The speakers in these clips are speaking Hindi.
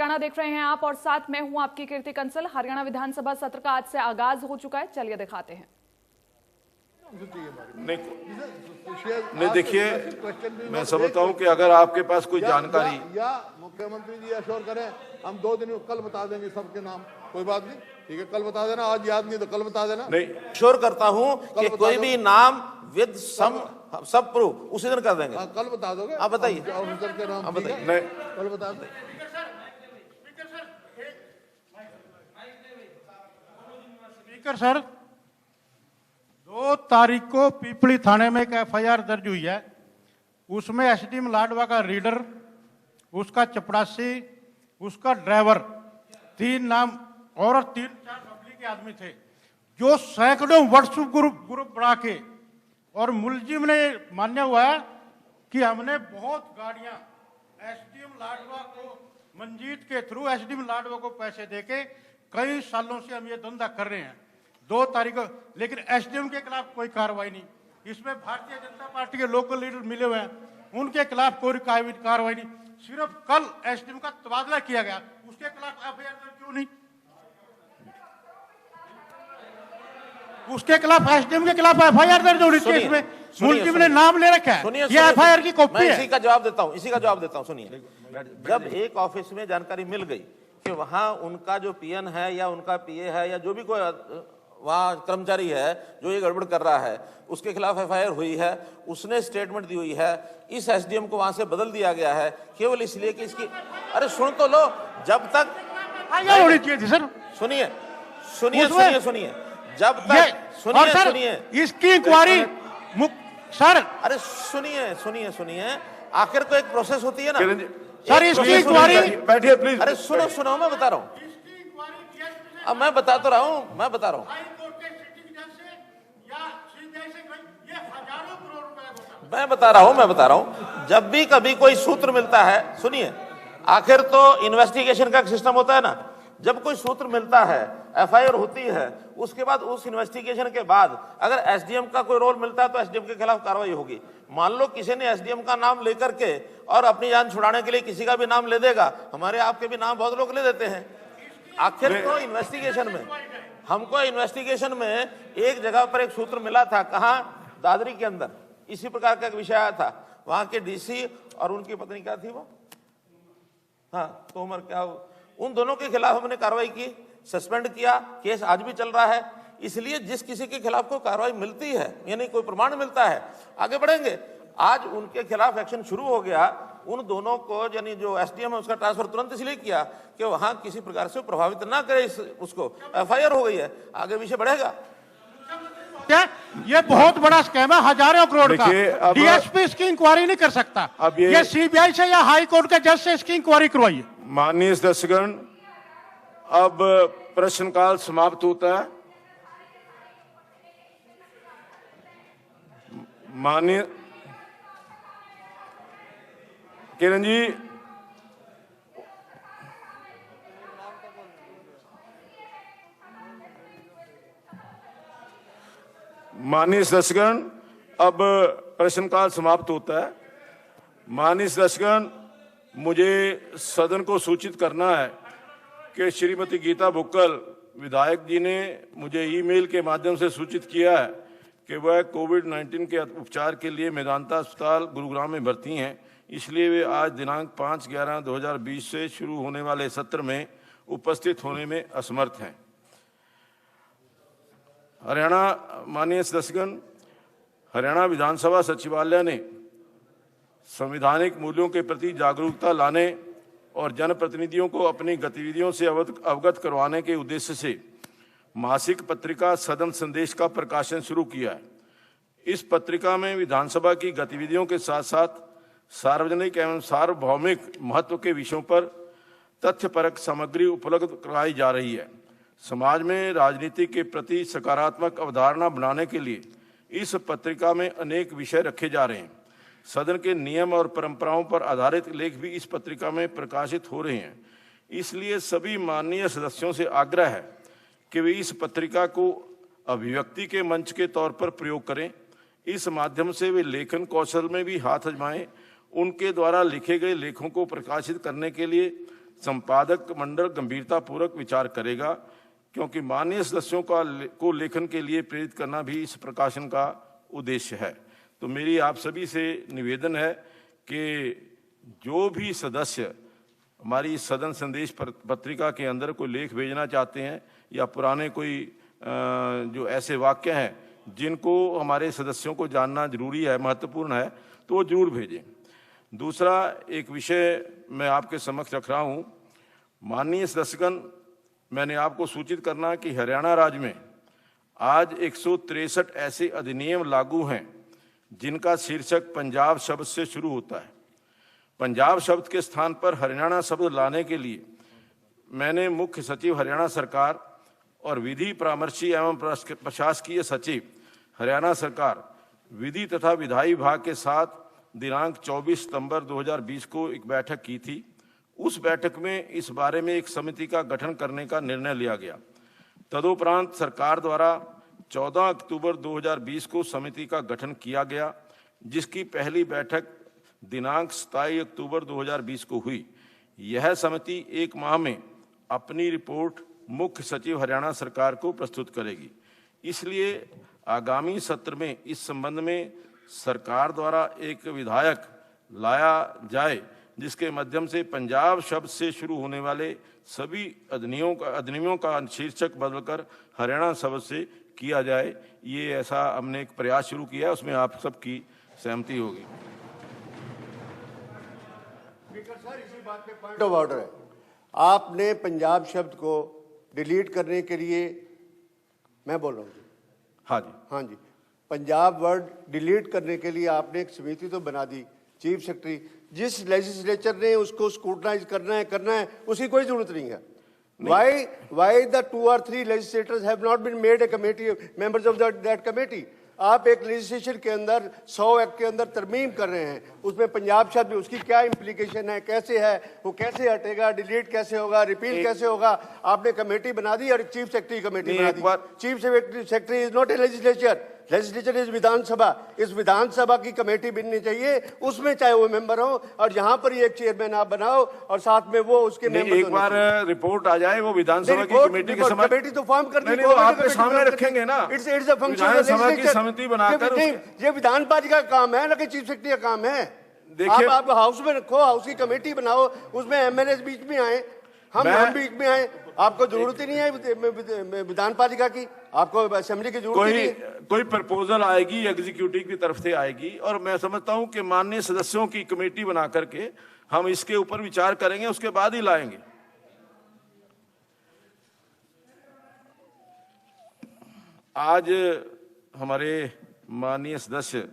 हरियाणा देख रहे हैं आप और साथ मैं हूं आपकी कीर्ति कंसल। हरियाणा विधानसभा सत्र का आज से आगाज हो चुका है, चलिए दिखाते हैं। नहीं देखिए, मैं समझता हूं कि अगर आपके पास कोई जानकारी या मुख्यमंत्री जी अश्योर करें, हम 2 दिन में कल बता देंगे सबके नाम, कोई बात नहीं, ठीक है, कल बता देना, आज याद नहीं तो कल बता देना। नहीं, श्योर करता हूं कि कोई भी नाम विद सब प्रूफ उसी दिन कर देंगे। कल बता दोगे? आप बताइए, ऑफिसर के नाम, आप बताइए। नहीं, कल बता दो। स्पीकर सर, 2 तारीख को पीपली थाने में एक एफआईआर दर्ज हुई है। उसमें एसडीएम लाडवा का रीडर, उसका चपरासी, उसका ड्राइवर, 3 नाम और 3-4 पब्लिक के आदमी थे जो सैकड़ों व्हाट्सएप ग्रुप बना के, और मुलजिम ने मान्य हुआ है कि हमने बहुत गाड़ियां एसडीएम लाडवा को, मंजीत के थ्रू एसडीएम लाडवा को पैसे देके कई सालों से हम ये धंधा कर रहे हैं। 2 तारीख को, लेकिन एसडीएम के खिलाफ कोई कार्रवाई नहीं। इसमें भारतीय जनता पार्टी के लोकल लीडर मिले हुए हैं, उनके खिलाफ कोई कार्रवाई नहीं। सिर्फ कल एसडीएम का तबादला किया गया, उसके खिलाफ एफआईआर दर्ज क्यों नहीं? उसके खिलाफ, एसडीएम के खिलाफ एफआईआर दर्ज होनी चाहिए। इसमें मुलजिम ने नाम ले रखा है, ये एफआईआर की कॉपी है। इसी का जवाब देता हूं। सुनिए, जब एक ऑफिस में जानकारी मिल गई कि वहां उनका जो पीएन है या उनका पीए है या जो भी कोई वहां कर्मचारी है जो ये गड़बड़ कर रहा है, उसके खिलाफ एफआईआर हुई है, उसने स्टेटमेंट दी हुई है, इस एसडीएम को वहां से बदल दिया गया है केवल इसलिए कि इसकी, अरे सुन तो लो, जब तक होनी चाहिए थी सर। सुनिए, जब तक सुनिए इसकी इंक्वायरी सर, अरे सुनिए, आखिर को एक प्रोसेस होती है ना सर, इसकी इंक्वायरी, बैठिए प्लीज। अरे सुनो, मैं बता रहा हूँ, अब मैं बता रहा हूँ। मैं बता रहा हूँ, जब भी कभी कोई सूत्र मिलता है, सुनिए, आखिर तो इन्वेस्टिगेशन का सिस्टम होता है ना, जब कोई सूत्र मिलता है, एफआईआर होती है, उसके बाद उस इन्वेस्टिगेशन के बाद अगर एसडीएम का कोई रोल मिलता है तो एसडीएम के खिलाफ कार्रवाई होगी। मान लो किसी ने एसडीएम का नाम लेकर के और अपनी जान छुड़ाने के लिए किसी का भी नाम ले देगा, हमारे आपके भी नाम बहुत लोग ले देते हैं। आखिर तो इन्वेस्टिगेशन में, हमको इन्वेस्टिगेशन में एक जगह पर एक सूत्र मिला था, कहाँ? दादरी के अंदर इसी प्रकार का एक विषय आया था। वहां के डीसी और उनकी पत्नी क्या थी वो, हाँ तोमर, क्या उन दोनों के खिलाफ हमने कार्रवाई की, सस्पेंड किया, केस आज भी चल रहा है। इसलिए जिस किसी के खिलाफ कोई कार्रवाई मिलती है, यानी कोई प्रमाण मिलता है, आगे बढ़ेंगे। आज उनके खिलाफ एक्शन शुरू हो गया, उन दोनों को, यानी जो एसडीएम है उसका ट्रांसफर तुरंत इसलिए किया कि वहां किसी प्रकार से प्रभावित ना करे उसको। एफआईआर हो गई है, आगे विषय बढ़ेगा। क्या ये बहुत बड़ा स्कैम है, हजारों करोड़ का। डीएसपी इसकी इंक्वायरी नहीं कर सकता, अब ये सीबीआई से या हाई कोर्ट के जज से इसकी इंक्वायरी करवाइए। माननीय दर्शकगण, अब प्रश्नकाल समाप्त होता है। माननीय किरण जी, माननीय दर्शकगण, अब प्रश्नकाल समाप्त होता है। माननीय दर्शकगण, मुझे सदन को सूचित करना है कि श्रीमती गीता बुक्कल विधायक जी ने मुझे ईमेल के माध्यम से सूचित किया है कि वह कोविड-19 के उपचार के लिए मेदांता अस्पताल गुरुग्राम में भर्ती हैं। इसलिए वे आज दिनांक 5/11/2020 से शुरू होने वाले सत्र में उपस्थित होने में असमर्थ हैं। हरियाणा, माननीय सदस्यगण, हरियाणा विधानसभा सचिवालय ने संवैधानिक मूल्यों के प्रति जागरूकता लाने और जनप्रतिनिधियों को अपनी गतिविधियों से अवगत करवाने के उद्देश्य से मासिक पत्रिका सदन संदेश का प्रकाशन शुरू किया है। इस पत्रिका में विधानसभा की गतिविधियों के साथ साथ सार्वजनिक एवं सार्वभौमिक महत्व के विषयों पर तथ्यपरक सामग्री उपलब्ध कराई जा रही है। समाज में राजनीति के प्रति सकारात्मक अवधारणा बनाने के लिए इस पत्रिका में अनेक विषय रखे जा रहे हैं। सदन के नियम और परंपराओं पर आधारित लेख भी इस पत्रिका में प्रकाशित हो रहे हैं। इसलिए सभी माननीय सदस्यों से आग्रह है कि वे इस पत्रिका को अभिव्यक्ति के मंच के तौर पर प्रयोग करें। इस माध्यम से वे लेखन कौशल में भी हाथ आजमाएं। उनके द्वारा लिखे गए लेखों को प्रकाशित करने के लिए संपादक मंडल गंभीरतापूर्वक विचार करेगा, क्योंकि माननीय सदस्यों को लेखन के लिए प्रेरित करना भी इस प्रकाशन का उद्देश्य है। तो मेरी आप सभी से निवेदन है कि जो भी सदस्य हमारी सदन संदेश पत्रिका के अंदर कोई लेख भेजना चाहते हैं या पुराने कोई जो ऐसे वाक्य हैं जिनको हमारे सदस्यों को जानना जरूरी है, महत्वपूर्ण है, तो वो जरूर भेजें। दूसरा एक विषय मैं आपके समक्ष रख रहा हूँ। माननीय सदस्यगण, मैंने आपको सूचित करना कि हरियाणा राज्य में आज 163 ऐसे अधिनियम लागू हैं जिनका शीर्षक पंजाब शब्द से शुरू होता है। पंजाब शब्द के स्थान पर हरियाणा शब्द लाने के लिए मैंने मुख्य सचिव हरियाणा सरकार और विधि परामर्शी एवं प्रशासकीय सचिव हरियाणा सरकार, विधि तथा विधायी विभाग के साथ दिनांक 24 सितंबर 2020 को एक बैठक की थी। उस बैठक में इस बारे में एक समिति का गठन करने का निर्णय लिया गया। तदुपरांत सरकार द्वारा 14 अक्टूबर 2020 को समिति का गठन किया गया, जिसकी पहली बैठक दिनांक 27 अक्टूबर 2020 को हुई। यह समिति एक माह में अपनी रिपोर्ट मुख्य सचिव हरियाणा सरकार को प्रस्तुत करेगी। इसलिए आगामी सत्र में इस संबंध में सरकार द्वारा एक विधायक लाया जाए, जिसके माध्यम से पंजाब शब्द से शुरू होने वाले सभी अधिनियमों का शीर्षक बदलकर हरियाणा शब्द से किया जाए। ये ऐसा हमने एक प्रयास शुरू किया है, उसमें आप सबकी सहमति होगी। स्पीकर सर, इसी बात पे पॉइंट ऑफ ऑर्डर है। आपने पंजाब शब्द को डिलीट करने के लिए, मैं बोल रहा हूँ जी, हाँ जी, पंजाब वर्ड डिलीट करने के लिए आपने एक समिति तो बना दी, चीफ सेक्रेटरी। जिस लेजिस्लेचर ने उसको स्क्रूटनाइज करना है, उसकी कोई जरूरत नहीं है। Why the 2 or 3 legislators have not been made a committee, members of that committee? आप एक लेजिस्लेशन के अंदर 100 एक्ट के अंदर तरमीम कर रहे हैं, उसमें पंजाब शब्द, उसकी क्या इम्प्लीकेशन है, कैसे है, वो कैसे हटेगा, डिलीट कैसे होगा, रिपील कैसे होगा? आपने कमेटी बना दी और चीफ सेक्रेटरी कमेटी बना दी। Chief secretary is not a legislature, legislature is Vidhan Sabha. इस विधानसभा की कमेटी बननी चाहिए, उसमें चाहे वो मेंबर हो, और यहाँ पर एक चेयरमैन आप बनाओ और साथ में वो उसके मेंबर। एक बार रिपोर्ट आ जाए वो विधानसभा की कमेटी के समझ, कमेटी तो फॉर्म कर दी, आपके सामने रखेंगे ना। इट्स अ फंक्शन की समिति बनाकर, ये विधानपालिका का काम है ना कि चीफ सेक्रेटरी का काम है। देखिए, आप हाउस में रखो, हाउस की कमेटी बनाओ, उसमें एमएलए बीच में आए, हम बीच में आए। आपको जरूरत ही नहीं है विधानपालिका की, आपको असेंबली की जरूरत ही नहीं है। कोई प्रपोजल आएगी एग्जीक्यूटिव की तरफ से आएगी, और मैं समझता हूं कि माननीय सदस्यों की कमेटी बना करके हम इसके ऊपर विचार करेंगे, उसके बाद ही लाएंगे। आज हमारे माननीय सदस्य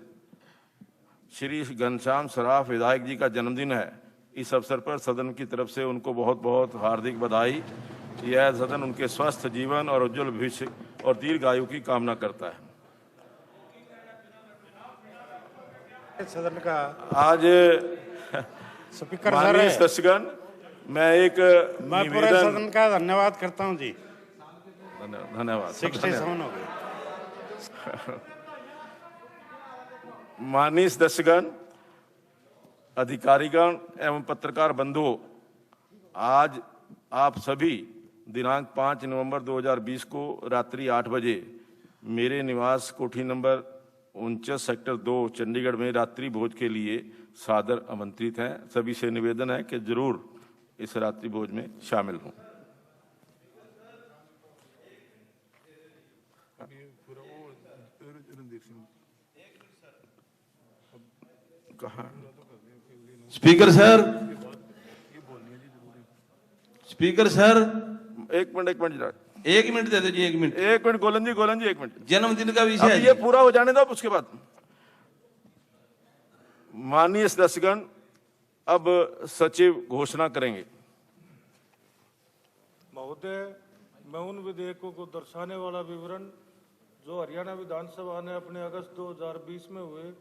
श्री घनश्याम सराफ विधायक जी का जन्मदिन है। इस अवसर पर सदन की तरफ से उनको बहुत बहुत हार्दिक बधाई। यह सदन उनके स्वस्थ जीवन और उज्जवल भविष्य और दीर्घायु की कामना करता है। सदन का आज स्पीकर माननीय सदस्यगण, मैं पूरे सदन का धन्यवाद करता हूं जी। धन्यवाद। 67 हो गए। माननीय सदस्यगण, अधिकारीगण एवं पत्रकार बंधुओं, आज आप सभी दिनांक 5 नवंबर 2020 को रात्रि 8 बजे मेरे निवास कोठी नंबर 49 सेक्टर 2 चंडीगढ़ में रात्रि भोज के लिए सादर आमंत्रित हैं। सभी से निवेदन है कि जरूर इस रात्रि भोज में शामिल हों। स्पीकर सर, स्पीकर सर, एक मिनट एक मिनट दे दीजिए। 1 मिनट गोलन जी 1 मिनट। जन्मदिन का विषय है, ये पूरा हो जाने दो, उसके बाद। माननीय सदस्यगण, अब सचिव घोषणा करेंगे। महोदय, मैं उन विधेयकों को दर्शाने वाला विवरण जो हरियाणा विधानसभा ने अपने अगस्त 2020 में हुए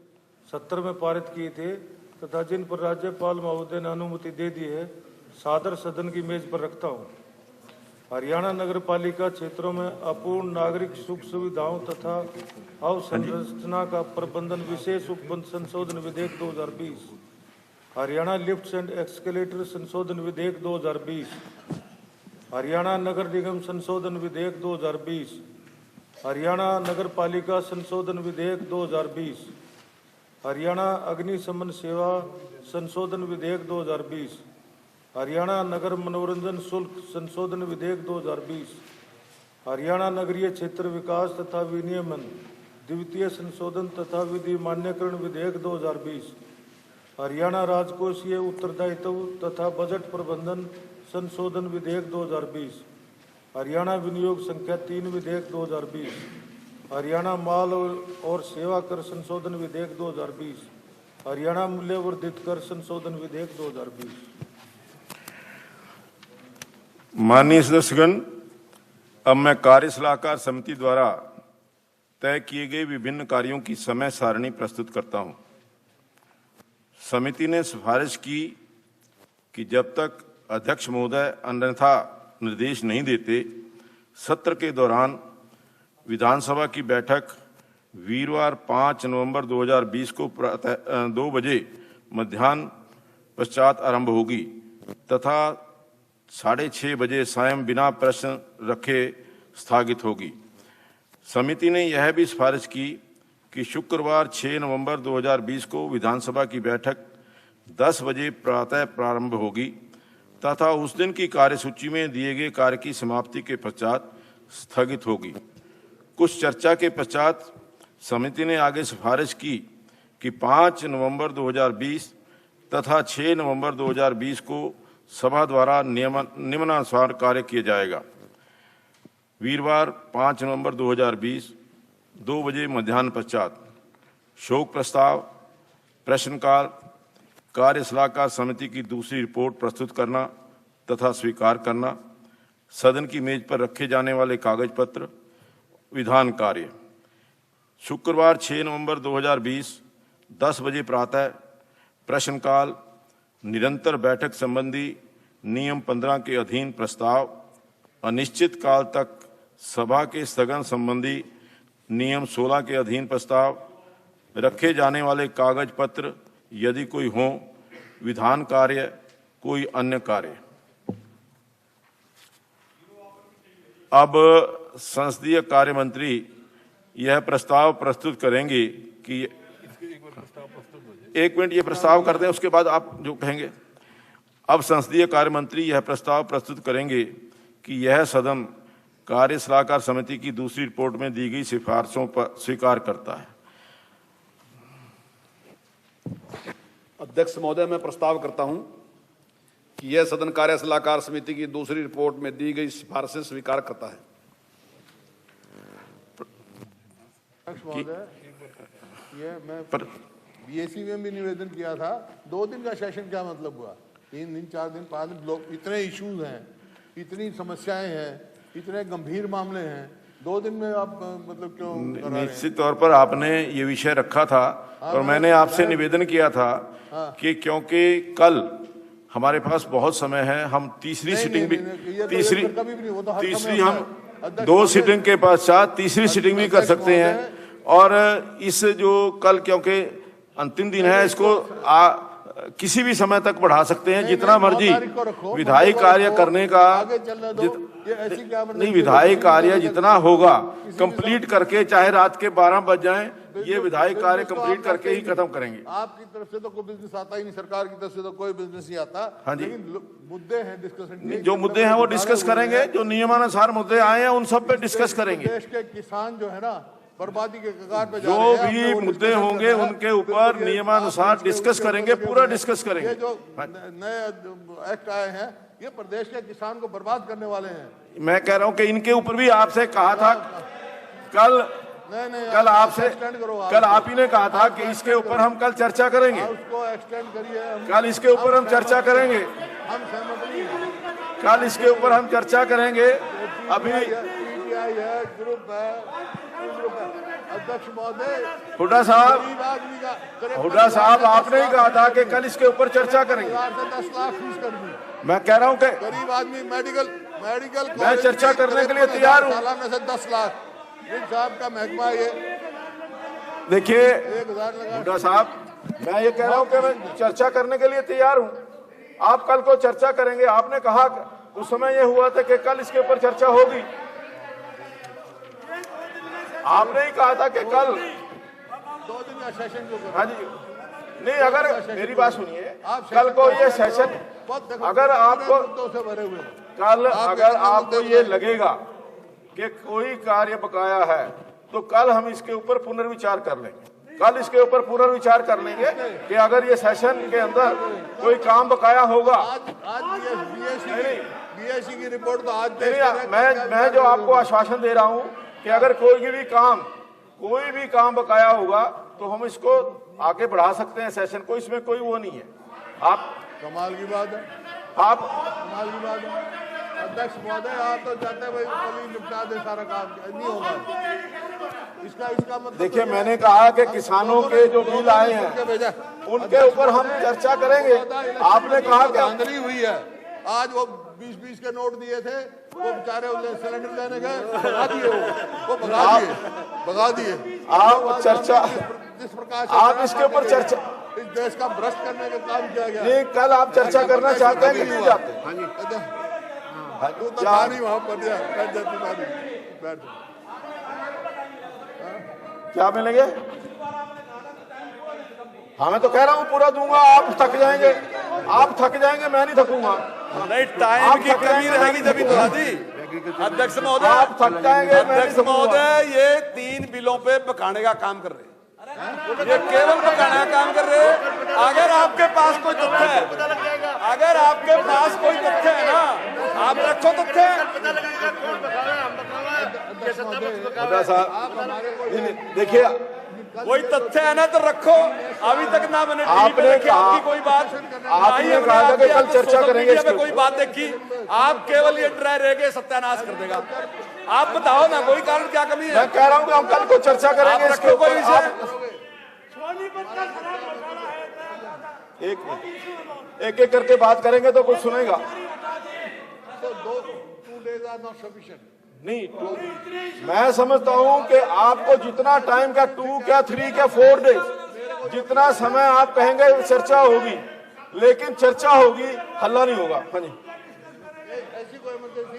सत्र में पारित किए थे तथा जिन पर राज्यपाल महोदय ने अनुमति दे दी है, सादर सदन की मेज पर रखता हूं। हरियाणा नगर पालिका क्षेत्रों में अपूर्ण नागरिक सुख सुविधाओं तथा अवसंरचना का प्रबंधन विशेष उपबंध संशोधन विधेयक 2020। हरियाणा लिफ्ट्स एंड एक्सकेलेटर संशोधन विधेयक 2020, हरियाणा नगर निगम संशोधन विधेयक 2020, हरियाणा नगर पालिका संशोधन विधेयक 2020, हरियाणा अग्निशमन सेवा संशोधन विधेयक 2020, हरियाणा नगर मनोरंजन शुल्क संशोधन विधेयक 2020, हरियाणा नगरीय क्षेत्र विकास तथा विनियमन द्वितीय संशोधन तथा विधि मान्यकरण विधेयक 2020, हरियाणा राजकोषीय उत्तरदायित्व तथा बजट प्रबंधन संशोधन विधेयक 2020, हरियाणा विनियोग संख्या 3 विधेयक 2020, हरियाणा माल और सेवा कर संशोधन विधेयक 2020, हरियाणा मूल्यवर्धित कर संशोधन विधेयक 2020। माननीय सदस्यगण, अब मैं कार्य सलाहकार समिति द्वारा तय किए गए विभिन्न कार्यों की समय सारणी प्रस्तुत करता हूं। समिति ने सिफारिश की कि जब तक अध्यक्ष महोदय अन्यथा निर्देश नहीं देते, सत्र के दौरान विधानसभा की बैठक वीरवार 5 नवंबर 2020 को प्रातः 2 बजे मध्याह्न पश्चात आरंभ होगी तथा 6:30 बजे सायं बिना प्रश्न रखे स्थगित होगी। समिति ने यह भी सिफारिश की कि शुक्रवार 6 नवंबर 2020 को विधानसभा की बैठक 10 बजे प्रातः प्रारंभ होगी तथा उस दिन की कार्यसूची में दिए गए कार्य की समाप्ति के पश्चात स्थगित होगी। कुछ चर्चा के पश्चात समिति ने आगे सिफारिश की कि 5 नवंबर 2020 तथा 6 नवंबर 2020 को सभा द्वारा निम्नानुसार कार्य किया जाएगा। वीरवार 5 नवंबर 2020 2 बजे मध्याह्न पश्चात शोक प्रस्ताव, प्रश्नकाल, कार्य सलाहकार समिति की दूसरी रिपोर्ट प्रस्तुत करना तथा स्वीकार करना, सदन की मेज पर रखे जाने वाले कागज पत्र, विधान कार्य। शुक्रवार 6 नवंबर 2020 10 बजे प्रातः प्रश्नकाल, निरंतर बैठक संबंधी नियम 15 के अधीन प्रस्ताव, अनिश्चित काल तक सभा के स्थगन संबंधी नियम 16 के अधीन प्रस्ताव, रखे जाने वाले कागज पत्र यदि कोई हो, विधान कार्य, कोई अन्य कार्य। अब संसदीय कार्य मंत्री यह प्रस्ताव प्रस्तुत करेंगे कि एक मिनट ये प्रस्ताव कर दें, उसके बाद आप जो कहेंगे। अब संसदीय कार्य मंत्री यह प्रस्ताव प्रस्तुत करेंगे कि यह सदन कार्य सलाहकार समिति की दूसरी रिपोर्ट में दी गई सिफारिशों पर स्वीकार करता है। अध्यक्ष महोदय, मैं प्रस्ताव करता हूं कि यह सदन कार्य सलाहकार समिति की दूसरी रिपोर्ट में दी गई सिफारिशें स्वीकार करता है। अध्यक्ष महोदय, ये मैं बीएसी में भी निवेदन किया था। 2 दिन का सेशन क्या मतलब हुआ? 3 दिन, 4 दिन, 5 दिन, लोग इतने इश्यूज हैं, इतनी समस्याएं हैं, इतने गंभीर मामले हैं, 2 दिन में आप मतलब क्यों करा रहे हैं? निश्चित तौर पर आपने ये विषय रखा था और मैंने आपसे निवेदन किया था कि क्योंकि कल हमारे पास बहुत समय है, हम तीसरी सिटिंग भी तीसरी हम 2 सिटिंग के पश्चात तीसरी सिटिंग भी कर सकते हैं और इस जो कल क्योंकि अंतिम दिन है, इसको किसी भी समय तक बढ़ा सकते हैं, जितना मर्जी विधायी कार्य करने का नहीं, विधायी कार्य जितना होगा कंप्लीट करके, चाहे रात के 12 बज जाएं, ये विधायी कार्य कंप्लीट करके ही खत्म करेंगे। आपकी तरफ से तो कोई बिजनेस आता ही नहीं, सरकार की तरफ से तो कोई बिजनेस नहीं आता। हाँ जी, लेकिन मुद्दे हैं डिस्कशन, जो मुद्दे हैं वो डिस्कस करेंगे, जो नियमानुसार मुद्दे आए हैं उन सब पे डिस्कस करेंगे। देश के किसान जो है ना बर्बादी के कगार पे जा जो रहे हैं, भी मुद्दे होंगे उनके ऊपर नियमानुसार डिस्कस करेंगे, पूरा डिस्कस करेंगे। ये जो नए एक्ट आए हैं, ये प्रदेश के किसान को बर्बाद करने वाले हैं। मैं कह रहा हूं कि इनके ऊपर भी आपसे कहा था कल आपसे कल आप ही ने कहा था कि इसके ऊपर हम कल चर्चा करेंगे, उसको एक्सटेंड करिए। कल इसके ऊपर हम चर्चा करेंगे, हम सहमत नहीं हैं। कल इसके ऊपर हम चर्चा करेंगे। अभी पीटीआई है, ग्रुप है। अध्यक्ष महोदय, हुड्डा साहब आपने ही कहा था कि कल इसके ऊपर चर्चा करेंगे। 10 लाख फीस कर दी। मैं कह रहा हूं कि गरीब आदमी मेडिकल मैं चर्चा करने के लिए तैयार हूं। सालाना से 10 लाख साहब का महकमा ये देखिए हुड्डा साहब, मैं ये कह रहा हूं कि मैं चर्चा करने के लिए तैयार हूं। आप कल को चर्चा करेंगे, आपने कहा उस समय ये हुआ था कि कल इसके ऊपर चर्चा होगी। आपने ही कहा था कि कल 2 दिन का सेशन जो हाँ जी नहीं, अगर मेरी बात सुनिए, कल को ये सेशन अगर आपको से भरे हुए कल अगर आपको ये लगेगा कि कोई कार्य बकाया है तो कल हम इसके ऊपर पुनर्विचार कर लेंगे। कल इसके ऊपर पुनर्विचार कर लेंगे कि अगर ये सेशन के अंदर कोई काम बकाया होगा। आज बीएससी की रिपोर्ट तो आज मैं जो आपको आश्वासन दे रहा हूं कि अगर कोई भी काम बकाया होगा तो हम इसको आगे बढ़ा सकते हैं सेशन को, इसमें कोई वो नहीं है। आप कमाल की बात है, आप कमाल की बात है। अध्यक्ष महोदय, आप तो चाहते हैं भाई कल ही निपटा दे सारा काम, नहीं होगा। इसका मतलब देखिए, मैंने कहा कि किसानों के जो बिल आए हैं उनके ऊपर हम चर्चा करेंगे। आपने कहा कि धांधली हुई है। आज वो 20-20 के नोट दिए थे, वो बेचारे सिलेंडर लेने गए, वो भगा दिए। आप चर्चा, जिस प्रकार आप इसके ऊपर चर्चा, इस देश का भ्रष्ट करने का काम किया गया। नहीं, कल आप चर्चा करना चाहते हैं कि नहीं चाहते? तू तो पानी वहां पर बैठ जाती, बैठ क्या मिलेंगे? हाँ, मैं तो कह रहा हूँ पूरा दूंगा। आप थक जाएंगे, मैं नहीं थकूंगा। नहीं, टाइम की कमी रहेगी जब तो आदि। अध्यक्ष महोदय, आप थक जाएंगे। अध्यक्ष महोदय, ये 3 बिलों पे बकाने का काम कर रहे हैं, ये केवल बकाने का काम कर रहे हैं। अगर आपके पास कोई तथ्य है, अगर आपके पास कोई तथ्य है ना, आप रखो तथ्य। देखिए, कोई तथ्य है ना तो रखो। अभी तक ना मैंने आपने आपकी कोई बात, आपने कहा कि कल चर्चा करेंगे इसके कोई बात देखी। आप केवल ये ड्राई रह गए, सत्यानाश कर देगा। आप बताओ ना, कोई कारण क्या कमी है? मैं कह रहा हूँ कि हम कल को चर्चा करेंगे इसके ऊपर। एक एक करके बात करेंगे तो कुछ सुनेगा नहीं। मैं समझता हूं कि आपको जितना टाइम का 2 क्या 3 क्या 4 डेज, जितना समय आप कहेंगे चर्चा होगी, लेकिन चर्चा होगी, हल्ला नहीं होगा। हाँ जी,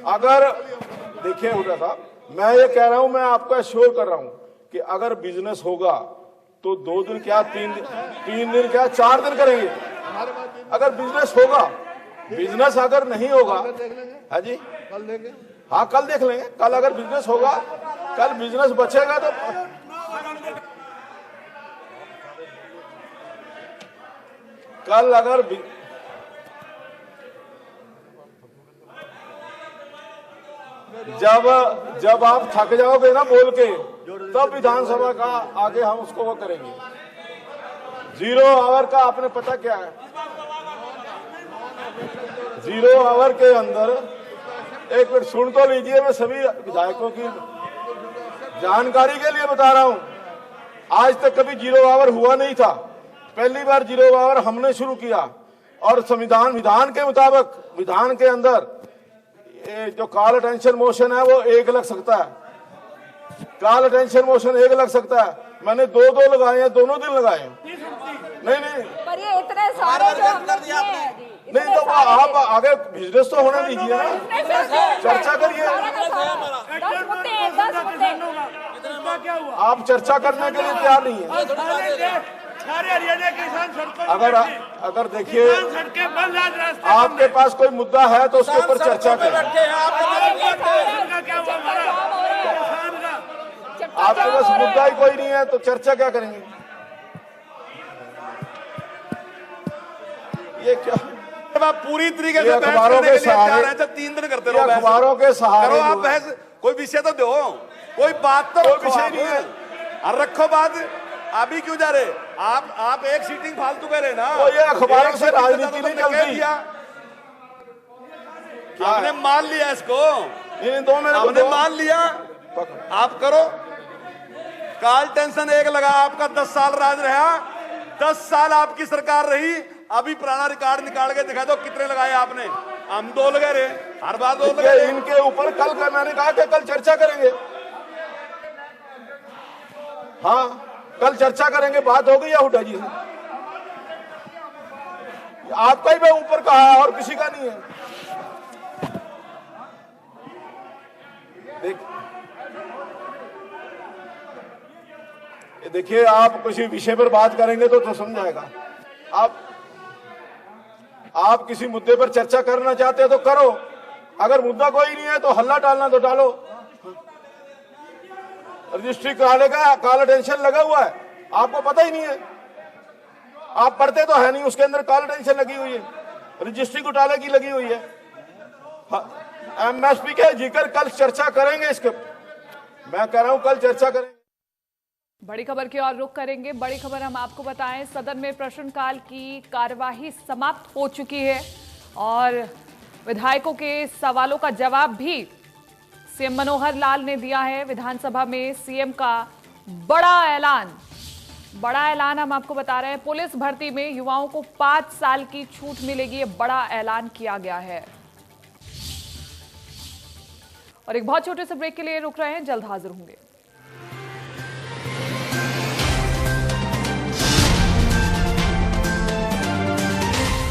अगर देखिए हुड्डा साहब, मैं ये कह रहा हूं, मैं आपको एश्योर कर रहा हूं कि अगर बिजनेस होगा तो 2 दिन क्या 3 दिन क्या 4 दिन करेंगे। अगर बिजनेस होगा, बिजनेस अगर नहीं होगा, हाँ जी, कल देखें। हाँ, कल देख लेंगे। कल अगर बिजनेस होगा, कल बिजनेस बचेगा तो कल अगर जब आप थक जाओगे ना बोल के, तब विधानसभा का आगे हम उसको वो करेंगे। 0 आवर का आपने पता क्या है? 0 आवर के अंदर, एक मिनट सुन तो लीजिए, मैं सभी विधायकों की जानकारी के लिए बता रहा हूं। आज तक कभी 0 आवर हुआ नहीं था, पहली बार 0 आवर हमने शुरू किया। और विधान के मुताबिक, विधान के अंदर जो कॉल अटेंशन मोशन है वो 1 लग सकता है। कॉल अटेंशन मोशन 1 लग सकता है। मैंने 2 लगाए हैं, दोनों दिन लगाए हैं। नहीं, पर ये इतने सारे जो हमने किए हैं जी, नहीं तो आप आगे बिजनेस तो होने दीजिए ना, चर्चा करिए। 10 मुद्दे आप चर्चा करने के लिए तैयार नहीं है। अगर देखिए, आपके पास कोई मुद्दा है तो उसके ऊपर चर्चा करें। आपके पास मुद्दा ही कोई नहीं है तो चर्चा क्या करेंगे? ये क्या पूरी तरीके से अखबारों के सहारे 3 दिन करते रहो, अखबारों के सहारे आप बहस, कोई विषय तो दो, कोई बात तो कोई विषय नहीं है। और रखो बात। अभी क्यों जा रहे आप? एक सीटिंग फालतू कर रहे ना। तो ये अखबारों से राजनीति नहीं चलती। आपने मान लिया इसको, इन 2 में आपने मान लिया, आप करो। काल टेंशन 1 लगा, आपका 10 साल राज रहा, 10 साल आपकी सरकार रही। अभी पुराना रिकॉर्ड निकाल के दिखा दो कितने लगाए आपने। हम 2 लगा रहे, हर बार 2 लगा रहे। इनके ऊपर कल का मैंने कहा कि कल चर्चा करेंगे। हाँ, कल चर्चा करेंगे। बात हो गई है हुड्डा जी से? आपका ही मैं ऊपर का है और किसी का नहीं है। देखिए, आप किसी विषय पर बात करेंगे तो समझ आएगा। आप किसी मुद्दे पर चर्चा करना चाहते हैं तो करो, अगर मुद्दा कोई नहीं है तो हल्ला डालना तो डालो। रजिस्ट्री कराने का काला टेंशन लगा हुआ है, आपको पता ही नहीं है, आप पढ़ते तो है नहीं, उसके अंदर काला टेंशन लगी हुई है, रजिस्ट्री घोटाले की लगी हुई है। एमएसपी के जिक्र कल चर्चा करेंगे इसके, मैं कह रहा हूं कल चर्चा करेंगे। बड़ी खबर की ओर रुख करेंगे। बड़ी खबर हम आपको बताएं, सदन में प्रश्नकाल की कार्यवाही समाप्त हो चुकी है और विधायकों के सवालों का जवाब भी सीएम मनोहर लाल ने दिया है। विधानसभा में सीएम का बड़ा ऐलान हम आपको बता रहे हैं। पुलिस भर्ती में युवाओं को 5 साल की छूट मिलेगी, ये बड़ा ऐलान किया गया है। और एक बहुत छोटे से ब्रेक के लिए रुक रहे हैं, जल्द हाजिर होंगे।